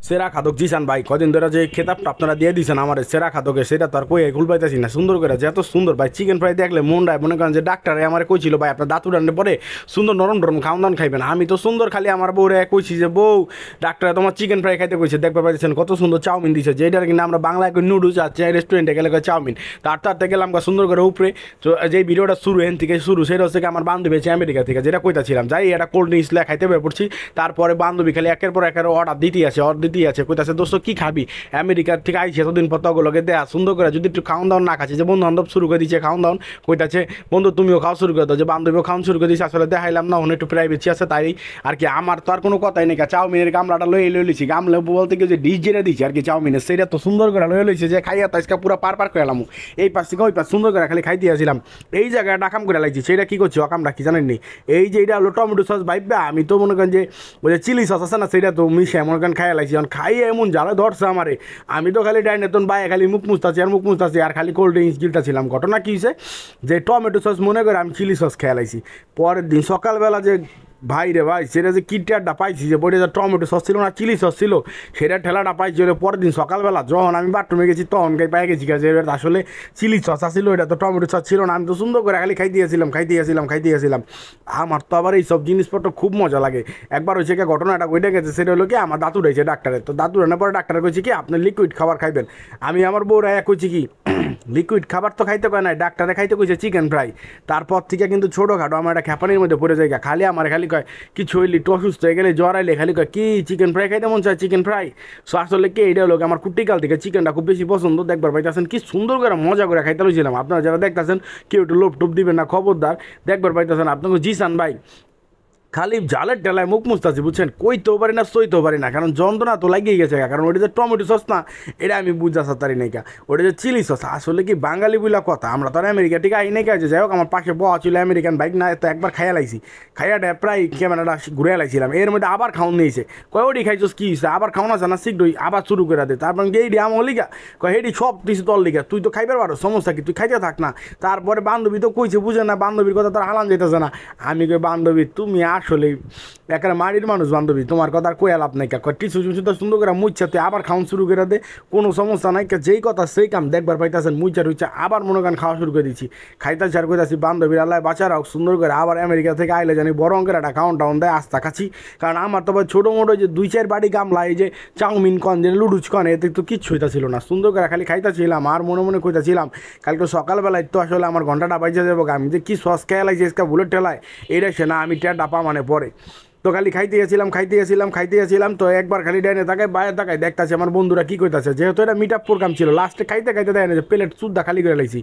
সেরা খাদক জিসান ভাই কদিন ধরে যে খেতাবটা আপনারা দিয়ে দিয়েছেন আমার সেরা খাদকে সেটা তো আর কই ভুল পাইতেছি না। সুন্দর করে যে এত সুন্দর ভাই চিকেন ফ্রাই দেখলে মনটায় মনে করেন যে ডাক্তারে আমার কইছিল ভাই আপনার দাঁতু ডান্ডে পরে সুন্দর নরম নরম খাওয়ান দাওয়ান খাইবেন। আমি তো সুন্দর খালি আমার বউরে কইছি যে বউ ডাক্তারে তোমার চিকেন ফ্রাই খাইতে কইছে দেখতে পাইতেছেন কত সুন্দর চাউমিন দিছে যেটার কিনা আমরা বাংলায় নুডলস আছে রেস্টুরেন্টে গেলে চাউমিন তার গেলাম সুন্দর করে উপরে। তো যে ভিডিওটা শুরু এখান থেকে শুরু সেটা হচ্ছে আমার বান্ধবী আছে আমেরিকা থেকে যেটা কইতাছিলাম যাই এটা কোল্ড ড্রিঙ্কস লে খাইতে বের পড়ছি। তারপরে বান্ধবী খালি একের পর একের অর্ডার দিতেই আছে কইতাছে দোস্ত কি খাবি আমেরিকার থেকে আইসি এতদিন পর তগুলোকে দেয়া সুন্দর করে যদি একটু খাওয়ান দাওয়ান না খাচ্ছি যে বন্ধু বান্ধব শুরু করে দিচ্ছে খাওয়ান দাওয়ান কইতাছে বন্ধু তুমিও খাওয়া শুরু করে দাও যে বান্ধবীও খাওয়ান শুরু করে দিচ্ছে আসলে দেখাইলাম না ওখানে একটু প্রাইভেসি আছে তাই আর কি আমার তো আর কোনো কথাই নেই চাউমিনের গামলাটা লয়ে লইছি গামলা বলতে কি যে ডিশ যেটা দিচ্ছে আর কি চাউমিনের সেটা তো সুন্দর করে লয়ে লইছে যে খাইয়া তো আজকে পুরো পার করে এলাম এই পাশ থেকে ওই পাশ সুন্দর করে খালি খাই দিয়েছিলাম এই জায়গায় ডাকাম করে লাগছি সেটা কী করছি অকামটা কি জানেননি এই যে এটা হলো টমেটো সস ভাইবা আমি তো মনে করেন যে ওই যে চিলি সস আছে না সেটা তো মিশে মনে করেন খাইয়া লাগছি কারণ খাইয়ে এমন জ্বালা ধরছে আমারে আমি তো খালি ডাইনে তখন বাইরে খালি মুখ মুছতাছি আর খালি কোল্ড ড্রিঙ্কস গিলতাছিলাম। ঘটনা কী হয়েছে যে টমেটো সস মনে করে আমি চিলি সস খেয়ে লাইছি পরের দিন সকালবেলা যে ভাই রে ভাই সেটা যে কিটটা পাইছি যে বইটা যে টমেটো সস ছিল না চিলি সস ছিল সেটা ঠেলাটা পাইছি ওটা পরের দিন সকালবেলা যখন আমি বাথরুমে গেছি তখন পাই গেছি যে আসলে চিলি সস আসছিল এটা তো টমেটো সস ছিল না। আমি তো সুন্দর করে খালি খাই দিয়েছিলাম আমার তো আবার এই সব জিনিসপত্র খুব মজা লাগে। একবার হয়েছে কি ঘটনাটা ওইটা গেছে সেটা হলো কি আমার দাঁতু রয়েছে ডাক্তারের তো দাঁতু রান্নার পরে ডাক্তার কইছে কি আপনি লিকুইড খাবার খাইবেন। আমি আমার বউরা কইছি কি লিকুইড খাবার তো খাইতে কয় না ডাক্তারে খাইতে কইছে চিকেন ফ্রাই। তারপর থেকে কিন্তু ছোটোখাটো আমার একটা খ্যাপানির মধ্যে পড়ে যায় খালি আমার খালি কয় কিছু হইলি একটু অসুস্থ হয়ে গেলে জ্বর আইলে খালি কয় কি চিকেন ফ্রাই খাইতে মন চায় চিকেন ফ্রাই। সো আসলে কি এইটা হলো আমার কুটিকাল থেকে চিকেনটা খুব বেশি পছন্দ দেখবার পাইতেছেন কি সুন্দর করে মজা করে খাইতে লইছিলাম। আপনারা যারা দেখতেছেন কেউ একটু লোভ টোপ দিবেন না খবরদার দেখবার পাইতেছেন আপনাকে জিসান ভাই খালি জালের টেলায় মুখ মুছতেছি বুঝছেন কইতেও পারি না সইতেও পারি না কারণ যন্ত্রণা তো লাগিয়ে গেছে কারণ ওটা যে টমেটো সস না এটা আমি বুঝা সাতারি নাই ওটা যে চিলি সস আসলে কি বাঙালি বুলা কথা আমরা তো আর আমেরিকা থেকে আই নাই যাই হোক আমার পাশে বয়া ছিল আমেরিকান বাইক না তো একবার খাইয়া লাইছি খাইয়াটা প্রায় ক্যামেরাটা ঘুরে লাইছিলাম এর মধ্যে আবার খাওয়ান নিয়েছে কয় ওটি খাইছস কি হয়েছে আবার খাওয়ানো আছে না শীঘ্রই আবার শুরু করে দে তারপর এইডি আমার লিগা কয় হেডি সব কিছু তোর লিগা তুই তো খাইবার পারো সমস্যা কি তুই খাইতে থাক না। তারপরে বান্ধবী তো কইছে বুঝে না বান্ধবীর কথা তোর হালান যেতেছে না আমি কই বান্ধবী তুমি আসলে একেবারে মাড়ির মানুষ বান্ধবী তোমার কথা আর কয়ে লাভ নাই টিসু চুচু তো সুন্দর করে মুইচ্ছা তুই আবার খাওয়ান শুরু করে দে কোনো সমস্যা নাই যেই কথা সেই কাম দেখবার পাইতেছেন মুইচা রুইচা আবার মনে করেন খাওয়া শুরু করে দিচ্ছি খাইতে ছাড় করে আসি বান্ধবীর আল্লাহ বাঁচারাও সুন্দর করে আবার আমেরিকা থেকে আইলে জানি বড় অঙ্কের একটা খাওয়ান টাউন দেয় আস্তা খাচ্ছি কারণ আমার তো ছোটো মোটো যে 2-4 বাড়ি গামলা এই যে চাউমিন কন যে লুডুচ কন এতে তো কিচ্ছু হইতাছিল না সুন্দর করে খালি খাইতেছিলাম আর মনে কইতাছিলাম কালকে সকালবেলায় তো আসলে আমার ঘন্টাটা বাইজা যাবো আমি যে কি সস খেয়ে লাগছে এসকা বুলেট ঠেলায় এইটা সে না আমি টের ডাপা মানে পরে তো খালি খাইতে গেছিলাম তো একবার খালি ডাইনে তাকায় বাইরে তাকায় দেখতেছে আমার বন্ধুরা কি কইতাছে যেহেতু এটা মিট আপ প্রোগ্রাম ছিল লাস্টে খাইতে দেয় না যে প্লেট সুদ্ধা খালি করে লাইছি